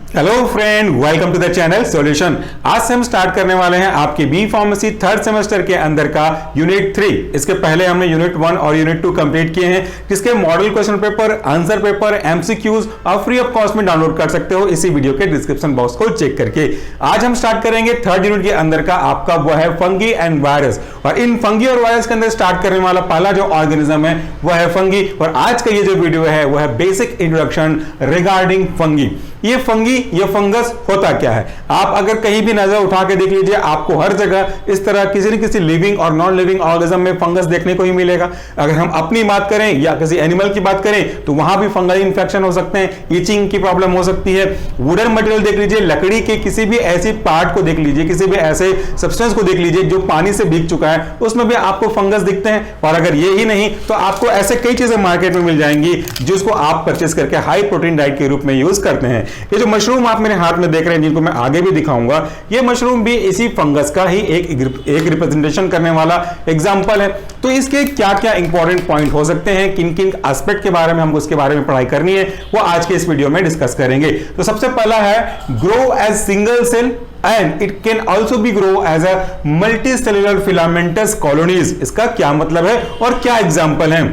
Hello friend, welcome to the channel solution. आज से हम स्टार्ट करने वाले हैं आपके बी फार्मेसी थर्ड सेमेस्टर के अंदर का यूनिट 3। इसके पहले हमने यूनिट 1 और यूनिट 2 कंप्लीट किए हैं, जिसके model question paper, answer paper, MCQs आप फ्री ऑफ कॉस्ट में डाउनलोड कर सकते हो इसी वीडियो के डिस्क्रिप्शन बॉक्स को चेक करके। आज हम स्टार्ट करेंगे थर्ड यूनिट के अंदर का आपका वो है फंगी एंड वायरस, और इन फंगी और वायरस के अंदर स्टार्ट करने वाला पहला जो ऑर्गेनिज्म है वो है फंगी। और आज का ये जो वीडियो है वो है बेसिक इंट्रोडक्शन रिगार्डिंग फंगी। ये फंगी, ये फंगस होता क्या है, आप अगर कहीं भी नजर उठा के देख लीजिए, आपको हर जगह इस तरह किसी न किसी लिविंग और नॉन लिविंग ऑर्गेनिज्म में फंगस देखने को ही मिलेगा। अगर हम अपनी बात करें या किसी एनिमल की बात करें तो वहां भी फंगल इन्फेक्शन हो सकते हैं, ईचिंग की प्रॉब्लम हो सकती है। वुडन मटेरियल देख लीजिए, लकड़ी के किसी भी ऐसी पार्ट को देख लीजिए, किसी भी ऐसे सब्सटेंस को देख लीजिए जो पानी से भीग चुका है, उसमें भी आपको फंगस दिखते हैं। और अगर ये ही नहीं तो आपको ऐसे कई चीजें मार्केट में मिल जाएंगी जिसको आप परचेस करके हाई प्रोटीन डाइट के रूप में यूज करते हैं। ये जो मशरूम आप मेरे हाथ में देख रहे हैं, जिनको मैं आगे भी दिखाऊंगा, ये मशरूम भी इसी फंगस का ही एक रिप्रेजेंटेशन करने वाला एग्जांपल है। तो इसके क्या क्या इंपॉर्टेंट पॉइंट हो सकते हैं, किन किन एस्पेक्ट के बारे में हमको इसके बारे में पढ़ाई करनी है, वो आज के इस वीडियो में डिस्कस करेंगे। तो सबसे पहला है grow as single cell and it can also be grow as a multicellular filamentous colonies। इसका क्या मतलब है और क्या एग्जांपल है।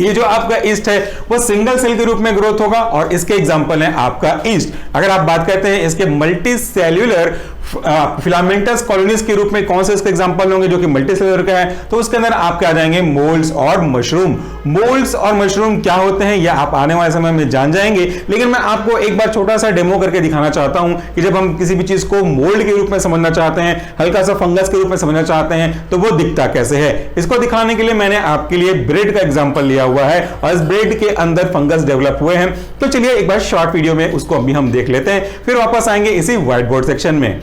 ये जो आपका ईस्ट है वो सिंगल सेल के रूप में ग्रोथ होगा, और इसके एग्जांपल है आपका ईस्ट। अगर आप बात करते हैं इसके मल्टी सेल्यूलर फिलामेंटस कॉलोनीज के रूप में, कौन से इसके एग्जांपल होंगे जो कि मल्टी सेल्यूलर का है, तो उसके अंदर आपके आ जाएंगे मोल्ड्स और मशरूम। मोल्ड्स और मशरूम क्या होते हैं यह आप आने वाले समय में जान जाएंगे, लेकिन मैं आपको एक बार छोटा सा डेमो करके दिखाना चाहता हूं कि जब हम किसी भी चीज को मोल्ड के रूप में समझना चाहते हैं, हल्का सा फंगस के रूप में समझना चाहते हैं, तो वो दिखता कैसे है। इसको दिखाने के लिए मैंने आपके लिए ब्रेड का एग्जांपल लिया हुआ है, और इस ब्रेड के अंदर फंगस डेवलप हुए हैं। तो चलिए एक बार शॉर्ट वीडियो में उसको अभी हम देख लेते हैं, फिर वापस आएंगे इसी व्हाइट बोर्ड सेक्शन में।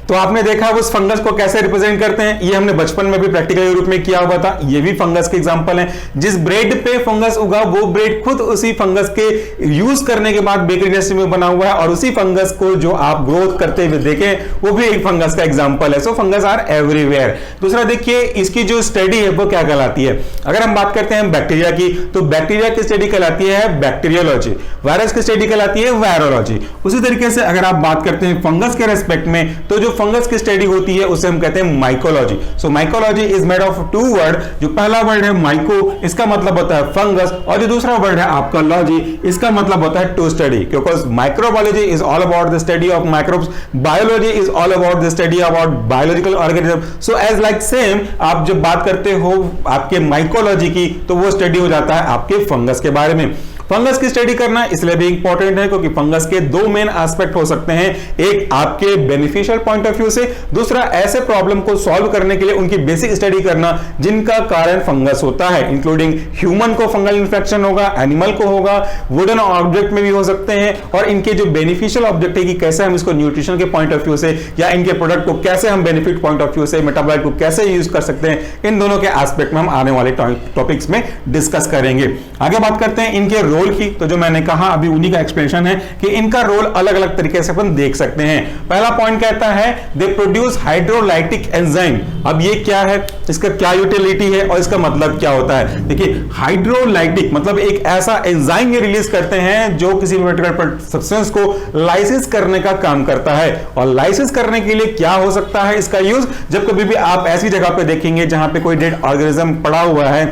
तो आपने देखा उस फंगस को कैसे रिप्रेजेंट करते हैं, ये हमने बचपन में भी प्रैक्टिकल रूप में किया हुआ था। ये भी फंगस के एग्जांपल हैं। जिस ब्रेड पे फंगस उगा वो ब्रेड खुद उसी फंगस के यूज करने के बाद बेकरी इंडस्ट्री में बना हुआ है, और उसी फंगस को जो आप ग्रोथ करते हुए देखें वो भी एक फंगस का एग्जांपल है। सो फंगस आर एवरीवेयर। दूसरा देखिए, इसकी जो स्टडी है वो क्या कहलाती है। अगर हम बात करते हैं बैक्टीरिया की, तो बैक्टीरिया की स्टडी कहलाती है बैक्टीरियोलॉजी, वायरस की स्टडी कहलाती है वायरोलॉजी। उसी तरीके से अगर आप बात करते हैं फंगस के रेस्पेक्ट में, तो जो फंगस की स्टडी होती है उसे हम कहते हैं mycology. So mycology is made of two word. जो पहला वर्ड है माइको, इसका मतलब होता है फंगस, और जो दूसरा वर्ड है आपका लॉजी, इसका मतलब होता है to study. Because microbiology is all about the study of microbes, biology is all about the study about biological organism. So as like same, आप जब बात करते हो आपके माइकोलॉजी की, तो वो स्टडी हो जाता है आपके फंगस के बारे में। फंगस की स्टडी करना इसलिए भी इंपॉर्टेंट है क्योंकि फंगस के दो मेन एस्पेक्ट हो सकते हैं, एक आपके बेनिफिशियल पॉइंट ऑफ व्यू से, दूसरा ऐसे प्रॉब्लम को सॉल्व करने के लिए उनकी बेसिक स्टडी करना जिनका कारण फंगस होता है, इंक्लूडिंग ह्यूमन को फंगल इंफेक्शन होगा, एनिमल को होगा, वुडन ऑब्जेक्ट में भी हो सकते हैं, और इनके जो बेनिफिशियल ऑब्जेक्ट है कि कैसे हम इसको न्यूट्रिशन के पॉइंट ऑफ व्यू से या इनके प्रोडक्ट को कैसे हम बेनिफिट पॉइंट ऑफ व्यू से मेटाबॉलाइट को कैसे यूज कर सकते हैं, इन दोनों के एस्पेक्ट में हम आने वाले टॉपिक्स में डिस्कस करेंगे। आगे बात करते हैं इनके रोल की। तो जो मैंने कहा अभी उन्हीं का एक्सप्लेनेशन है कि इनका रोल अलग अलग तरीके से अपन देख सकते हैं। पहला पॉइंट कहता है दे प्रोड्यूस हाइड्रोलाइटिक एंजाइम। अब ये क्या है, इसका क्या यूटिलिटी है और इसका मतलब क्या होता है। देखिए, हाइड्रोलाइटिक मतलब एक ऐसा एंजाइम ये रिलीज करते हैं जो किसी पर्टिकुलर सब्सटेंस को लाइसिस करने का काम करता है। और लाइसिस करने के लिए क्या हो सकता है इसका यूज, जब कभी भी आप ऐसी जगह पे देखेंगे जहां पे कोई डेड ऑर्गेनिज्म पड़ा हुआ है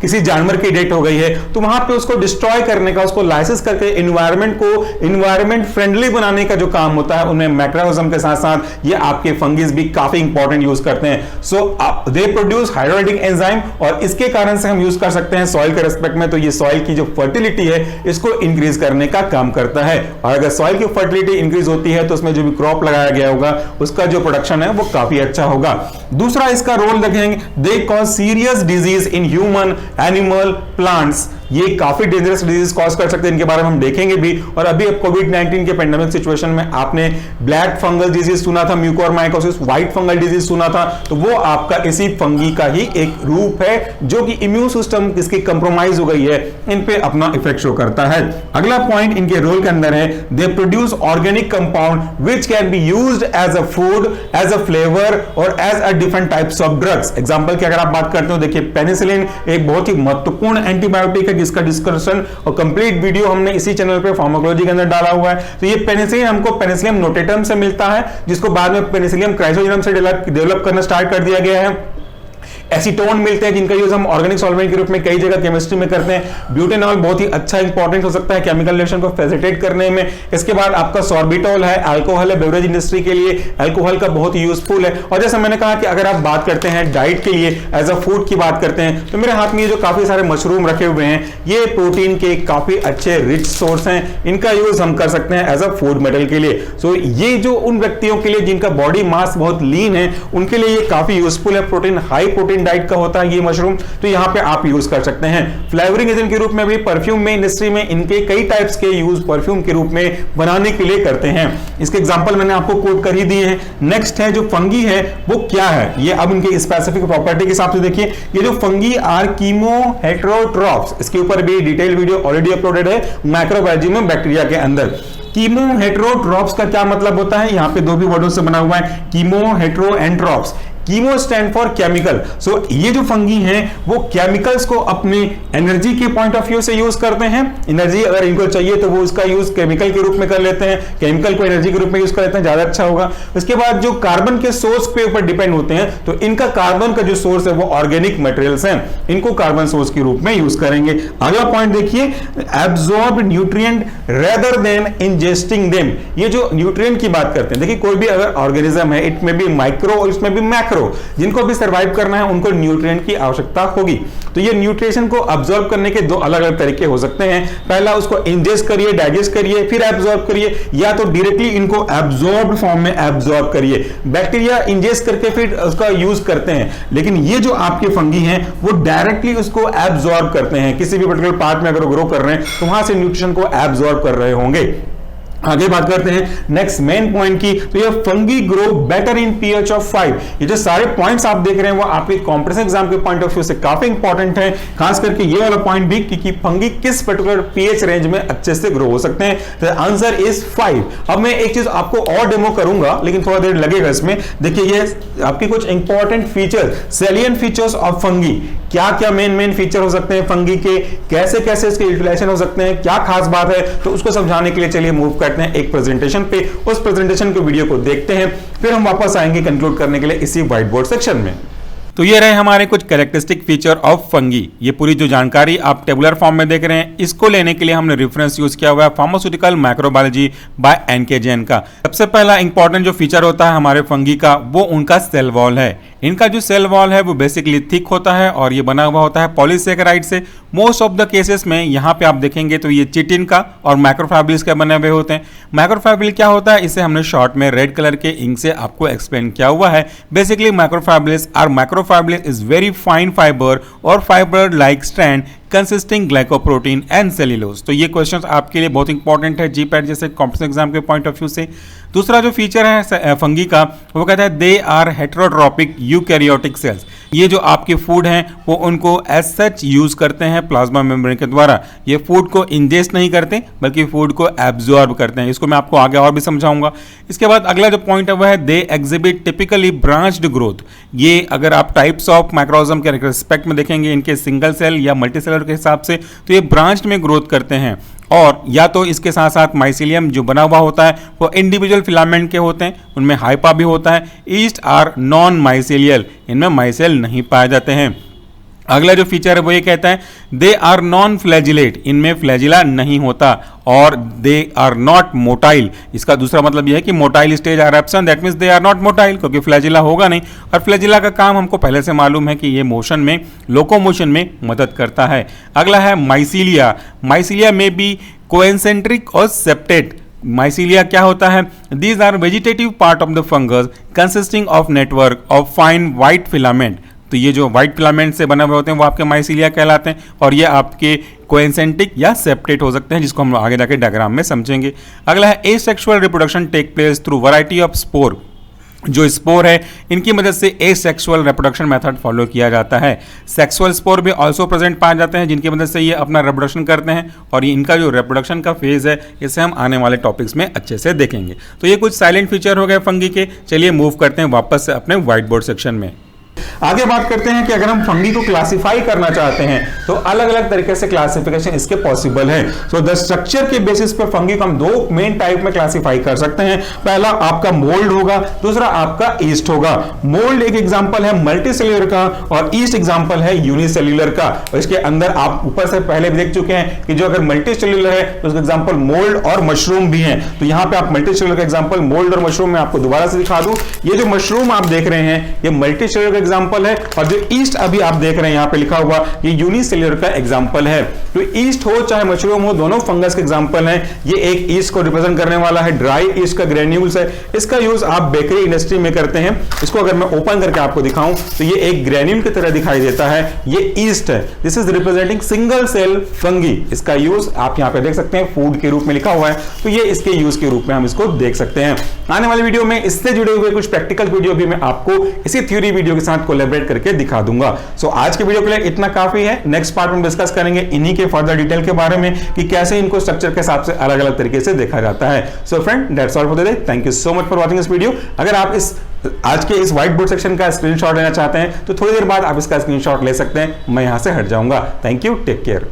किसी जानवर की डेथ हो गई है, तो वहां पे उसको डिस्ट्रॉय करने का, उसको लाइसेंस करके एनवायरमेंट को एनवायरमेंट फ्रेंडली बनाने का जो काम होता है, उनमें मैक्रोऑर्गेनिज्म के साथ साथ ये आपके फंगिस भी काफी इंपॉर्टेंट यूज करते हैं। सो दे प्रोड्यूस हाइड्रोलाइटिक एंजाइम, और इसके कारण से हम यूज कर सकते हैं सॉइल के रेस्पेक्ट में। तो ये सॉइल की जो फर्टिलिटी है इसको इंक्रीज करने का काम करता है, और अगर सॉइल की फर्टिलिटी इंक्रीज होती है तो उसमें जो भी क्रॉप लगाया गया होगा उसका जो प्रोडक्शन है वो काफी अच्छा होगा। दूसरा इसका रोल देखेंगे, they cause serious disease in human, animal, plants. ये काफी डेंजरस डिजीज कॉज कर सकते हैं, इनके बारे में हम देखेंगे भी। और अभी अब कोविड-19 के पेंडेमिक सिचुएशन में आपने ब्लैक फंगल डिजीज सुना था, म्यूकोरमाइकोसिस, व्हाइट फंगल डिजीज सुना था, तो वो आपका इसी फंगी का ही एक रूप है जो कि इम्यून सिस्टम इसकी कंप्रोमाइज हो गई है, इन पे अपना इफेक्ट शो करता है। अगला पॉइंट इनके रोल के अंदर है, they produce organic compound which can be used as a food, as a flavour और as a different types of drugs. Example की अगर आप बात करते हो, देखिए पेनिसिलिन एक बहुत ही महत्वपूर्ण एंटीबायोटिक है जिसका डिस्कशन और कंप्लीट वीडियो हमने इसी चैनल पे फार्माकोलॉजी के अंदर डाला हुआ है। तो ये पेनिसिलिन हमको पेनिसिलियम नोटेटम से मिलता है, जिसको बाद में पेनिसिलियम क्राइसोजेनम से डेवलप करना स्टार्ट कर दिया गया है। एसीटोन मिलते हैं जिनका यूज हम ऑर्गेनिक सॉल्वेंट के रूप में कई जगह केमिस्ट्री में करते हैं। ब्यूटेनॉल बहुत ही अच्छा इंपॉर्टेंट हो सकता है केमिकल रिएक्शन को फैसिलिटेट करने में। इसके बाद आपका सॉर्बिटॉल है, अल्कोहल है, बेवरेज इंडस्ट्री के लिए अल्कोहल का बहुत ही यूजफुल है। और जैसे मैंने कहा कि अगर आप बात करते हैं डाइट के लिए एज अ फूड की बात करते हैं, तो मेरे हाथ में ये जो काफी सारे मशरूम रखे हुए हैं, ये प्रोटीन के काफी अच्छे रिच सोर्स हैं, इनका यूज हम कर सकते हैं एज अ फूड मेटल के लिए। सो ये जो उन व्यक्तियों के लिए जिनका बॉडी मास बहुत लीन है, उनके लिए ये काफी यूजफुल है। प्रोटीन हाई प्रोटीन डाइट का होता है ये मशरूम, तो यहां पे आप यूज कर सकते हैं। फ्लेवरिंग एजेंट के रूप में भी परफ्यूम में इंडस्ट्री में इनके कई टाइप्स के यूज परफ्यूम के रूप में बनाने के लिए करते हैं। इसके एग्जांपल मैंने आपको कोट कर ही दिए हैं। नेक्स्ट है जो फंगी है वो क्या है, ये अब इनके स्पेसिफिक प्रॉपर्टी के हिसाब से देखिए। ये जो फंगी आर कीमो हेटेरोट्रॉप्स, इसके ऊपर भी डिटेल वीडियो ऑलरेडी अपलोडेड है मैक्रोबायोलॉजी में बैक्टीरिया के अंदर। कीमो हेटेरोट्रॉप्स का क्या मतलब होता है, यहां पे दो भी वर्डों से बना हुआ है, chemoheterotrophs. Chemo stand for chemical. So ये जो फंगी हैं वो केमिकल्स को अपने एनर्जी के पॉइंट ऑफ व्यू से यूज करते हैं। एनर्जी अगर इनको चाहिए तो वो उसका यूज केमिकल के रूप में कर लेते हैं, केमिकल को एनर्जी के रूप में यूज कर लेते हैं, ज्यादा अच्छा होगा। उसके बाद जो कार्बन के सोर्स पे ऊपर डिपेंड होते हैं, तो इनका कार्बन का जो सोर्स है वो ऑर्गेनिक मटेरियल्स हैं, इनको कार्बन सोर्स के रूप में यूज करेंगे। अगला पॉइंट देखिए, absorb nutrient rather than ingesting them. ये जो न्यूट्रिएंट की बात करते हैं, देखिए कोई भी अगर ऑर्गेनिज्म है, इट में भी माइक्रो और इसमें भी मैक्रो, जिनको भी सर्वाइव करना है उनको न्यूट्रिएंट की आवश्यकता होगी। तो ये न्यूट्रिशन को अब्सॉर्ब करने के दो अलग अलग तरीके हो सकते हैं। पहला उसको इंजेस्ट करिए, डाइजेस्ट करिए, फिर एब्सॉर्ब करिए, या तो डायरेक्टली इनको एब्सॉर्ब फॉर्म में एब्सॉर्ब करिए। बैक्टीरिया इंजेस्ट करके फिर उसका यूज करते हैं, लेकिन ये जो आपके फंगी हैं वो डायरेक्टली उसको एब्सॉर्ब करते हैं। किसी भी पर्टिकुलर पार्ट में अगर ग्रो कर रहे हैं तो वहां से न्यूट्रिशन को एब्सॉर्ब कर रहे होंगे। आगे बात करते हैं नेक्स्ट मेन पॉइंट की, तो ये fungi grow better in pH of 5। ये जो सारे पॉइंट्स आप देख रहे हैं वो आपके कॉम्पिटिशन एग्जाम के पॉइंट ऑफ व्यू से काफी इंपॉर्टेंट है, खास करके ये वाला पॉइंट भी कि फंगी किस पर्टिकुलर पीएच रेंज में अच्छे से ग्रो हो सकते हैं। तो आंसर इज 5। अब मैं एक चीज आपको और डेमो करूंगा, लेकिन थोड़ा देर लगेगा इसमें। देखिए ये आपके कुछ important feature, salient features of fungi, क्या क्या मेन फीचर हो सकते हैं फंगी के, कैसे कैसे इसके यूटिलाइजेशन हो सकते हैं, क्या खास बात है, तो उसको समझाने के लिए चलिए मूव करते हैं एक प्रेजेंटेशन पे। उस प्रेजेंटेशन के वीडियो को देखते हैं, फिर हम वापस आएंगे कंक्लूड करने के लिए इसी व्हाइट बोर्ड सेक्शन में। तो ये रहे हमारे कुछ कैरेक्टरिस्टिक फीचर ऑफ फंगी। ये पूरी जो जानकारी आप टेबुलर फॉर्म में देख रहे हैं, इसको लेने के लिए हमने रेफरेंस यूज किया हुआ है pharmaceutical microbiology by NK Jain का। सबसे पहला इंपॉर्टेंट जो फीचर होता है हमारे फंगी का, वो उनका सेल वॉल है। इनका जो सेल वॉल है वो बेसिकली थिक होता है और ये बना हुआ होता है पॉलीसेकेराइड से। मोस्ट ऑफ द केसेस में यहाँ पे आप देखेंगे तो ये चिटिन का और माइक्रोफाइब्रिल्स के बने हुए होते हैं। माइक्रोफाइब्रिल क्या होता है, इसे हमने शॉर्ट में रेड कलर के इंक से आपको एक्सप्लेन किया हुआ है। Basically microfibrils are microfibril is very fine fibre और fibre like strand consisting glycoprotein and cellulose. तो ये क्वेश्चंस आपके लिए बहुत इंपॉर्टेंट है जीपैट जैसे कॉम्पिटिशन एग्जाम के पॉइंट ऑफ व्यू से। दूसरा जो फीचर है फंगी का, वो कहता है they are heterotrophic eukaryotic cells. ये जो आपके फूड हैं वो उनको एज सच यूज करते हैं प्लाज्मा मेम्ब्रेन के द्वारा। ये फूड को इंजेस्ट नहीं करते बल्कि फूड को एब्जॉर्ब करते हैं। इसको मैं आपको आगे और भी समझाऊंगा। इसके बाद अगला जो पॉइंट है वह है they exhibit typically branched growth. ये अगर आप टाइप्स ऑफ माइक्रोऑर्गेनिज्म के रिस्पेक्ट में देखेंगे, इनके सिंगल सेल या मल्टी सेलर के हिसाब से, तो ये ब्रांच्ड में ग्रोथ करते हैं। और या तो इसके साथ साथ माइसीलियम जो बना हुआ होता है वो इंडिविजुअल फिलामेंट के होते हैं, उनमें हाइपा भी होता है। ईस्ट आर नॉन माइसीलियल, इनमें माइसेल नहीं पाए जाते हैं। अगला जो फीचर है वो ये कहता है दे आर नॉन फ्लैजिलेट, इनमें फ्लैजिला नहीं होता, और दे आर नॉट मोटाइल। इसका दूसरा मतलब यह है कि motile stage are absent, that means they are not motile, क्योंकि फ्लैजिला होगा नहीं। और फ्लैजिला का काम हमको पहले से मालूम है कि ये मोशन में, लोकोमोशन में मदद करता है। अगला है mycelia. Mycelia may be coenocytic और सेप्टेट। माइसीलिया क्या होता है? These are vegetative part of the fungus consisting of network of fine white filament. तो ये जो व्हाइट फिलामेंट से बने हुए होते हैं वो आपके माइसीलिया कहलाते हैं, और ये आपके कोएंसेंट्रिक या सेप्टेट हो सकते हैं, जिसको हम आगे जाके डायग्राम में समझेंगे। अगला है asexual reproduction take place through variety of spore. जो स्पोर है इनकी मदद से एसेक्सुअल रिप्रोडक्शन मेथड फॉलो किया जाता है। सेक्सुअल स्पोर भी ऑल्सो प्रेजेंट पाए जाते हैं, जिनकी मदद से ये अपना रिप्रोडक्शन करते हैं, और ये इनका जो रिप्रोडक्शन का फेज है इसे हम आने वाले टॉपिक्स में अच्छे से देखेंगे। तो ये कुछ साइलेंट फीचर हो गए फंगी के। चलिए मूव करते हैं वापस से अपने व्हाइट बोर्ड सेक्शन में। आगे बात करते हैं कि अगर हम फंगी को क्लासिफाई करना चाहते हैं तो अलग अलग तरीके से क्लासिफिकेशन इसके पॉसिबल है। सो द स्ट्रक्चर के बेसिस पे फंगी को हम दो मेन टाइप में क्लासिफाई कर सकते हैं। पहला आपका मोल्ड होगा, दूसरा आपका ईस्ट होगा। मोल्ड एक एग्जांपल है मल्टीसेल्युलर का, और ईस्ट एग्जांपल है यूनिसेल्युलर का। और इसके अंदर आप ऊपर से पहले भी देख चुके हैं कि जो अगर मल्टीसेल्युलर है तो उसका एग्जांपल मोल्ड और मशरूम भी है। तो यहां पे आप मल्टीसेल्युलर का एग्जांपल मोल्ड और मशरूम में आपको दोबारा से दिखा दूं। ये जो मशरूम आप देख रहे हैं ये मल्टीसेल्युलर एग्जांपल है, और जो ईस्ट अभी आप देख रहे हैं यहां पे लिखा हुआ ये यूनिसेल्युलर का एग्जांपल है। तो ईस्ट हो चाहे मशरूम हो, दोनों फंगस के एग्जांपल हैं। ये एक ईस्ट को रिप्रेजेंट करने वाला है, ड्राई ईस्ट का ग्रेन्यूल्स है। इसका यूज आप बेकरी इंडस्ट्री में करते हैं। इसको अगर मैं ओपन करके आपको दिखाऊं तो ये एक ग्रेन्यूल की तरह दिखाई देता है, ये ईस्ट है। This is representing single cell fungi. इसका यूज आप यहां पे देख सकते हैं, फूड के रूप में लिखा हुआ है, तो ये इसके यूज के रूप में हम इसको देख सकते हैं। आने वाली वीडियो में इससे जुड़े हुए कुछ प्रैक्टिकल वीडियो भी मैं आपको इसी थ्योरी वीडियो के साथ कोलैबोरेट करके दिखा दूंगा। सो आज के वीडियो के लिए इतना काफी है। नेक्स्ट पार्ट में डिस्कस करेंगे इन्हीं के फर्दर डिटेल के बारे में कि कैसे इनको स्ट्रक्चर के हिसाब से अलग अलग तरीके से देखा जाता है। So friend, that's all for the day. Thank you so much for watching this video. अगर आप आज के इस व्हाइट बोर्ड सेक्शन का स्क्रीनशॉट लेना चाहते हैं तो थोड़ी देर बाद आप इसका स्क्रीनशॉट ले सकते हैं, मैं यहां से हट जाऊंगा। Thank you, take care.